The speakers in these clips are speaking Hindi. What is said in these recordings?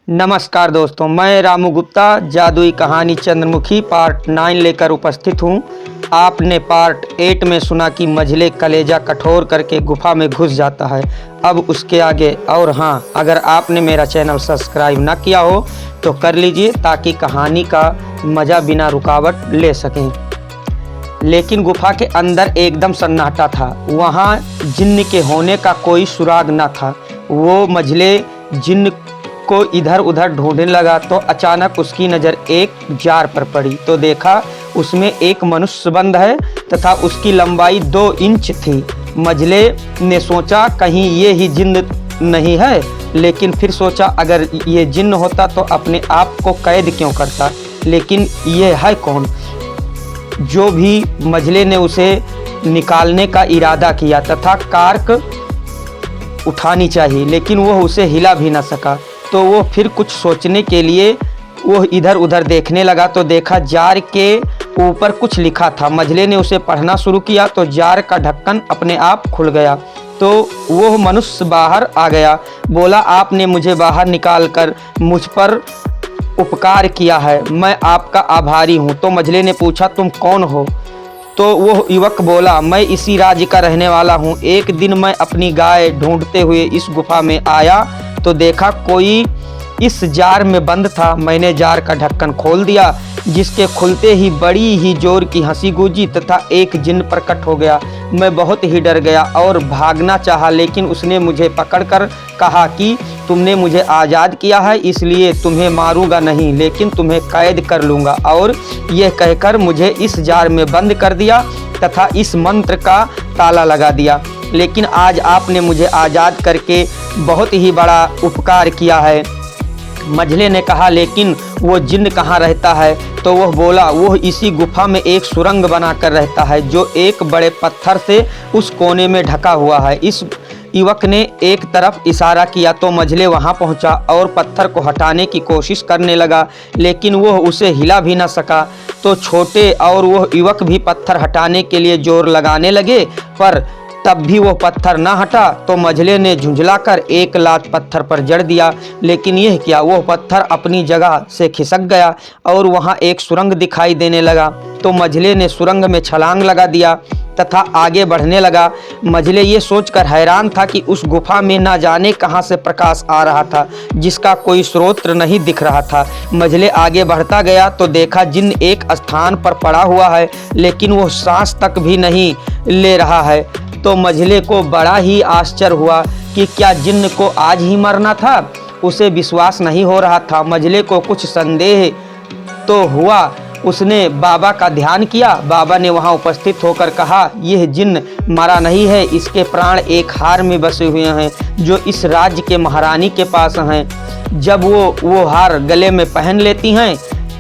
नमस्कार दोस्तों, मैं रामू गुप्ता जादुई कहानी चंद्रमुखी पार्ट 9 लेकर उपस्थित हूँ। आपने पार्ट 8 में सुना कि मझले कलेजा कठोर करके गुफा में घुस जाता है। अब उसके आगे और हाँ, अगर आपने मेरा चैनल सब्सक्राइब ना किया हो तो कर लीजिए ताकि कहानी का मज़ा बिना रुकावट ले सकें। लेकिन गुफा के अंदर एकदम सन्नाटा था। वहाँ जिन्न के होने का कोई सुराग न था। वो मझले जिन्न को इधर उधर ढूंढने लगा तो अचानक उसकी नज़र एक जार पर पड़ी तो देखा उसमें एक मनुष्य बंद है तथा उसकी लंबाई 2 इंच थी। मझले ने सोचा कहीं ये ही जिन्न नहीं है, लेकिन फिर सोचा अगर ये जिन्न होता तो अपने आप को कैद क्यों करता। लेकिन ये है कौन? जो भी मझले ने उसे निकालने का इरादा किया तथा कार्क उठानी चाहिए, लेकिन वह उसे हिला भी न सका। तो वो फिर कुछ सोचने के लिए वो इधर उधर देखने लगा तो देखा जार के ऊपर कुछ लिखा था। मझले ने उसे पढ़ना शुरू किया तो जार का ढक्कन अपने आप खुल गया तो वो मनुष्य बाहर आ गया। बोला, आपने मुझे बाहर निकाल कर मुझ पर उपकार किया है, मैं आपका आभारी हूँ। तो मझले ने पूछा, तुम कौन हो? तो वो युवक बोला, मैं इसी राज्य का रहने वाला हूँ। एक दिन मैं अपनी गाय ढूंढते हुए इस गुफा में आया तो देखा कोई इस जार में बंद था। मैंने जार का ढक्कन खोल दिया, जिसके खुलते ही बड़ी ही जोर की हंसी गूंजी तथा एक जिन्न प्रकट हो गया। मैं बहुत ही डर गया और भागना चाहा, लेकिन उसने मुझे पकड़कर कहा कि तुमने मुझे आज़ाद किया है, इसलिए तुम्हें मारूंगा नहीं, लेकिन तुम्हें कैद कर लूँगा। और यह कहकर मुझे इस जार में बंद कर दिया तथा इस मंत्र का ताला लगा दिया। लेकिन आज आपने मुझे आज़ाद करके बहुत ही बड़ा उपकार किया है। मझले ने कहा, लेकिन वो जिन्न कहाँ रहता है? तो वह बोला, वो इसी गुफा में एक सुरंग बनाकर रहता है जो एक बड़े पत्थर से उस कोने में ढका हुआ है। इस युवक ने एक तरफ इशारा किया तो मझले वहां पहुंचा और पत्थर को हटाने की कोशिश करने लगा, लेकिन वह उसे हिला भी न सका। तो छोटे और वह युवक भी पत्थर हटाने के लिए जोर लगाने लगे, पर तब भी वो पत्थर ना हटा। तो मझले ने झुंझलाकर एक लात पत्थर पर जड़ दिया, लेकिन यह क्या, वो पत्थर अपनी जगह से खिसक गया और वहाँ एक सुरंग दिखाई देने लगा। तो मझले ने सुरंग में छलांग लगा दिया तथा आगे बढ़ने लगा। मझले ये सोचकर हैरान था कि उस गुफा में ना जाने कहाँ से प्रकाश आ रहा था, जिसका कोई स्रोत नहीं दिख रहा था। मझले आगे बढ़ता गया तो देखा जिन्न एक स्थान पर पड़ा हुआ है, लेकिन वो सांस तक भी नहीं ले रहा है। तो मझले को बड़ा ही आश्चर्य हुआ कि क्या जिन्न को आज ही मरना था? उसे विश्वास नहीं हो रहा था। मझले को कुछ संदेह तो हुआ। उसने बाबा का ध्यान किया। बाबा ने वहां उपस्थित होकर कहा, यह जिन्न मरा नहीं है, इसके प्राण एक हार में बसे हुए हैं जो इस राज्य के महारानी के पास हैं। जब वो हार गले में पहन लेती हैं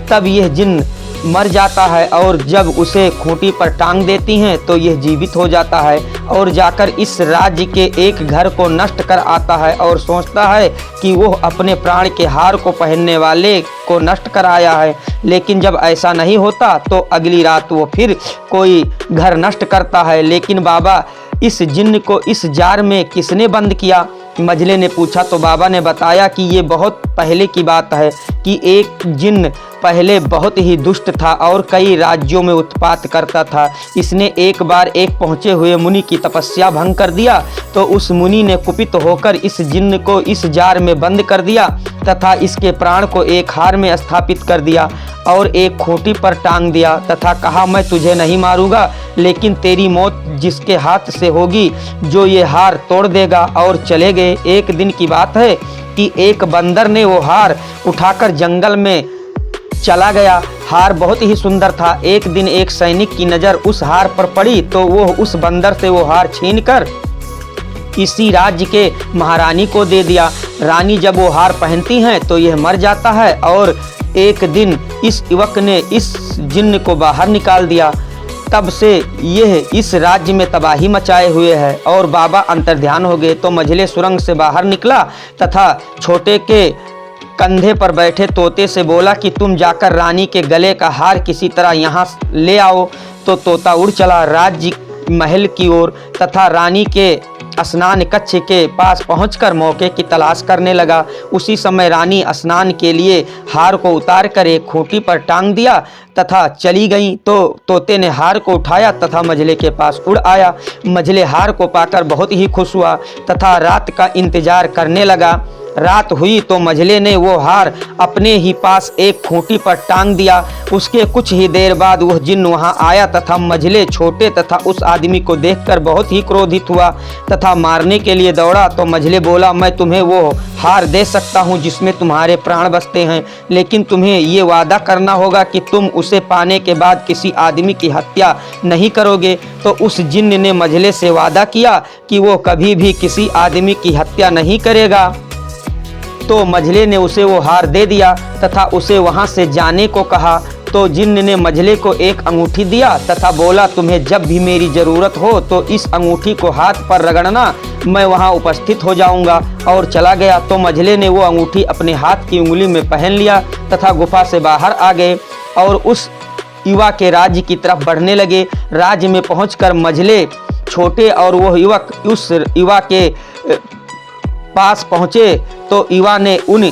तब यह जिन्न मर जाता है, और जब उसे खूंटी पर टांग देती हैं तो यह जीवित हो जाता है और जाकर इस राज्य के एक घर को नष्ट कर आता है और सोचता है कि वो अपने प्राण के हार को पहनने वाले को नष्ट कर आया है। लेकिन जब ऐसा नहीं होता तो अगली रात वो फिर कोई घर नष्ट करता है। लेकिन बाबा, इस जिन्न को इस जार में किसने बंद किया? मझले ने पूछा तो बाबा ने बताया कि ये बहुत पहले की बात है कि एक जिन्न पहले बहुत ही दुष्ट था और कई राज्यों में उत्पात करता था। इसने एक बार एक पहुंचे हुए मुनि की तपस्या भंग कर दिया तो उस मुनि ने कुपित होकर इस जिन्न को इस जार में बंद कर दिया तथा इसके प्राण को एक हार में स्थापित कर दिया और एक खूंटी पर टांग दिया तथा कहा, मैं तुझे नहीं मारूंगा, लेकिन तेरी मौत जिसके हाथ से होगी जो ये हार तोड़ देगा। और चले गए। एक दिन की बात है कि एक बंदर ने वो हार उठाकर जंगल में चला गया। हार बहुत ही सुंदर था। एक दिन एक सैनिक की नज़र उस हार पर पड़ी तो वो उस बंदर से वो हार छीनकर इसी राज्य के महारानी को दे दिया। रानी जब वो हार पहनती हैं तो यह मर जाता है और एक दिन इस युवक ने इस जिन्न को बाहर निकाल दिया। तब से यह इस राज्य में तबाही मचाए हुए है और बाबा अंतर्ध्यान हो गए। तो मझले सुरंग से बाहर निकला तथा छोटे के कंधे पर बैठे तोते से बोला कि तुम जाकर रानी के गले का हार किसी तरह यहाँ ले आओ। तो तोता उड़ चला राज्य महल की ओर तथा रानी के स्नान कक्ष के पास पहुंचकर मौके की तलाश करने लगा। उसी समय रानी स्नान के लिए हार को उतार कर एक खूंटी पर टांग दिया तथा चली गई। तो तोते ने हार को उठाया तथा मझले के पास उड़ आया। मझले हार को पाकर बहुत ही खुश हुआ तथा रात का इंतजार करने लगा। रात हुई तो मझले ने वो हार अपने ही पास एक खूंटी पर टांग दिया। उसके कुछ ही देर बाद वह जिन्न वहां आया तथा मझले छोटे तथा उस आदमी को देखकर बहुत ही क्रोधित हुआ तथा मारने के लिए दौड़ा। तो मझले बोला, मैं तुम्हें वो हार दे सकता हूं जिसमें तुम्हारे प्राण बसते हैं, लेकिन तुम्हें ये वादा करना होगा कि तुम उसे पाने के बाद किसी आदमी की हत्या नहीं करोगे। तो उस जिन्न ने मझले से वादा किया कि वो कभी भी किसी आदमी की हत्या नहीं करेगा। तो मझले ने उसे वो हार दे दिया तथा उसे वहां से जाने को कहा। तो जिन्न ने मझले को एक अंगूठी दिया तथा बोला, तुम्हें जब भी मेरी ज़रूरत हो तो इस अंगूठी को हाथ पर रगड़ना, मैं वहां उपस्थित हो जाऊंगा। और चला गया। तो मझले ने वो अंगूठी अपने हाथ की उंगली में पहन लिया तथा गुफा से बाहर आ गए और उस युवा के राज्य की तरफ बढ़ने लगे। राज्य में पहुंचकर मझले छोटे और वह युवक उस युवा के पास पहुँचे। तो युवा ने उन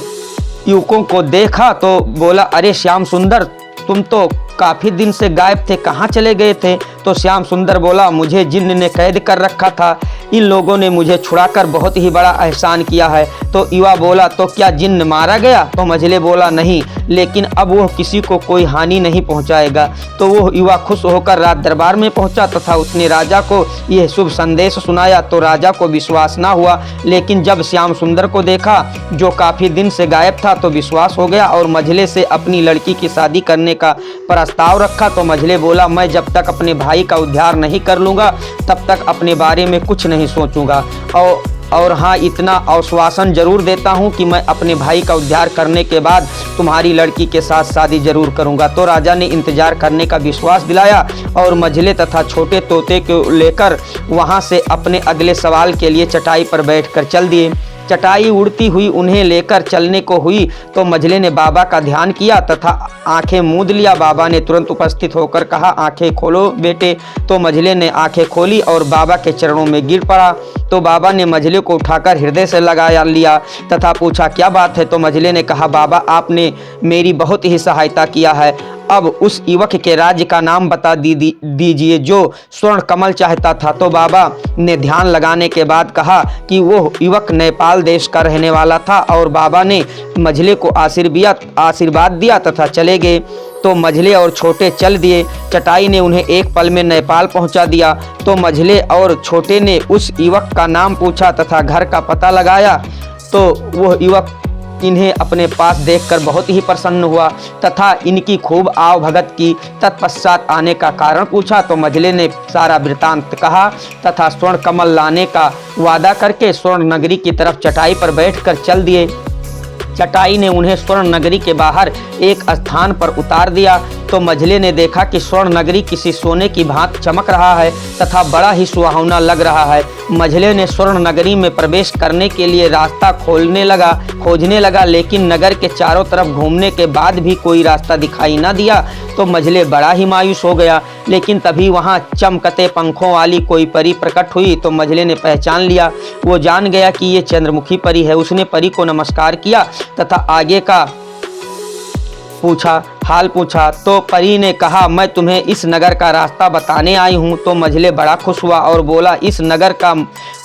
युवकों को देखा तो बोला, अरे श्याम सुंदर, तुम तो काफ़ी दिन से गायब थे, कहाँ चले गए थे? तो श्याम सुंदर बोला, मुझे जिन्न ने कैद कर रखा था, इन लोगों ने मुझे छुड़ाकर बहुत ही बड़ा एहसान किया है। तो युवा बोला, तो क्या जिन्न मारा गया? तो मझले बोला, नहीं, लेकिन अब वह किसी को कोई हानि नहीं पहुंचाएगा। तो वह युवा खुश होकर राज दरबार में पहुंचा तथा उसने राजा को यह शुभ संदेश सुनाया। तो राजा को विश्वास ना हुआ, लेकिन जब श्याम सुंदर को देखा जो काफ़ी दिन से गायब था तो विश्वास हो गया और मझले से अपनी लड़की की शादी करने का प्रस्ताव रखा। तो मझले बोला, मैं जब तक अपने भाई का उद्धार नहीं कर लूँगा तब तक अपने बारे में कुछ नहीं सोचूंगा। और हाँ, इतना आश्वासन जरूर देता हूँ कि मैं अपने भाई का उद्धार करने के बाद तुम्हारी लड़की के साथ शादी जरूर करूँगा। तो राजा ने इंतजार करने का विश्वास दिलाया और मझले तथा छोटे तोते को लेकर वहाँ से अपने अगले सवाल के लिए चटाई पर बैठकर चल दिए। चटाई उड़ती हुई उन्हें लेकर चलने को हुई तो मझले ने बाबा का ध्यान किया तथा आंखें मूंद लिया। बाबा ने तुरंत उपस्थित होकर कहा, आंखें खोलो बेटे। तो मझले ने आंखें खोली और बाबा के चरणों में गिर पड़ा। तो बाबा ने मझले को उठाकर हृदय से लगाया लिया तथा पूछा, क्या बात है? तो मझले ने कहा, बाबा आपने मेरी बहुत ही सहायता किया है, अब उस युवक के राज्य का नाम बता दीजिए जो स्वर्ण कमल चाहता था। तो बाबा ने ध्यान लगाने के बाद कहा कि वो युवक नेपाल देश का रहने वाला था और बाबा ने मझले को आशीर्वाद दिया तथा चले गए। तो मझले और छोटे चल दिए। चटाई ने उन्हें एक पल में नेपाल पहुंचा दिया। तो मझले और छोटे ने उस युवक का नाम पूछा तथा घर का पता लगाया। तो वह युवक इन्हें अपने पास देखकर बहुत ही प्रसन्न हुआ तथा इनकी खूब आव भगत की। तत्पश्चात आने का कारण पूछा तो मझले ने सारा वृतांत कहा तथा स्वर्ण कमल लाने का वादा करके स्वर्ण नगरी की तरफ चटाई पर बैठकर चल दिए। चटाई ने उन्हें स्वर्ण नगरी के बाहर एक स्थान पर उतार दिया। तो मझले ने देखा कि स्वर्ण नगरी किसी सोने की भांति चमक रहा है तथा बड़ा ही सुहावना लग रहा है। मझले ने स्वर्ण नगरी में प्रवेश करने के लिए रास्ता खोजने लगा, लेकिन नगर के चारों तरफ घूमने के बाद भी कोई रास्ता दिखाई न दिया। तो मझले बड़ा ही मायूस हो गया, लेकिन तभी वहाँ चमकते पंखों वाली कोई परी प्रकट हुई। तो मझले ने पहचान लिया, वो जान गया कि ये चंद्रमुखी परी है। उसने परी को नमस्कार किया तथा आगे का हाल पूछा। तो परी ने कहा, मैं तुम्हें इस नगर का रास्ता बताने आई हूँ। तो मझले बड़ा खुश हुआ और बोला, इस नगर का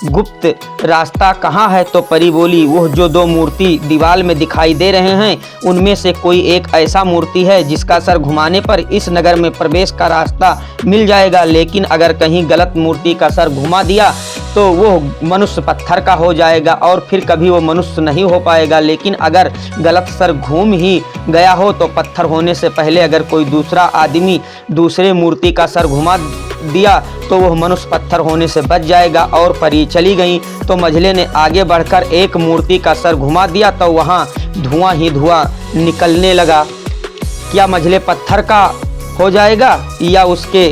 गुप्त रास्ता कहाँ है? तो परी बोली, वह जो दो मूर्ति दीवार में दिखाई दे रहे हैं उनमें से कोई एक ऐसा मूर्ति है जिसका सर घुमाने पर इस नगर में प्रवेश का रास्ता मिल जाएगा, लेकिन अगर कहीं गलत मूर्ति का सर घुमा दिया तो वो मनुष्य पत्थर का हो जाएगा और फिर कभी वो मनुष्य नहीं हो पाएगा। लेकिन अगर गलत सर घूम ही गया हो तो पत्थर होने से पहले अगर कोई दूसरा आदमी दूसरे मूर्ति का सर घुमा दिया तो वह मनुष्य पत्थर होने से बच जाएगा। और परी चली गई। तो मझले ने आगे बढ़कर एक मूर्ति का सर घुमा दिया तो वहाँ धुआं ही धुआं निकलने लगा। क्या मझले पत्थर का हो जाएगा या उसके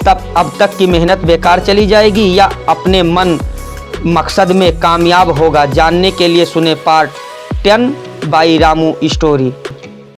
अब तक की मेहनत बेकार चली जाएगी या अपने मकसद में कामयाब होगा? जानने के लिए सुने पार्ट 10 बाई रामू स्टोरी।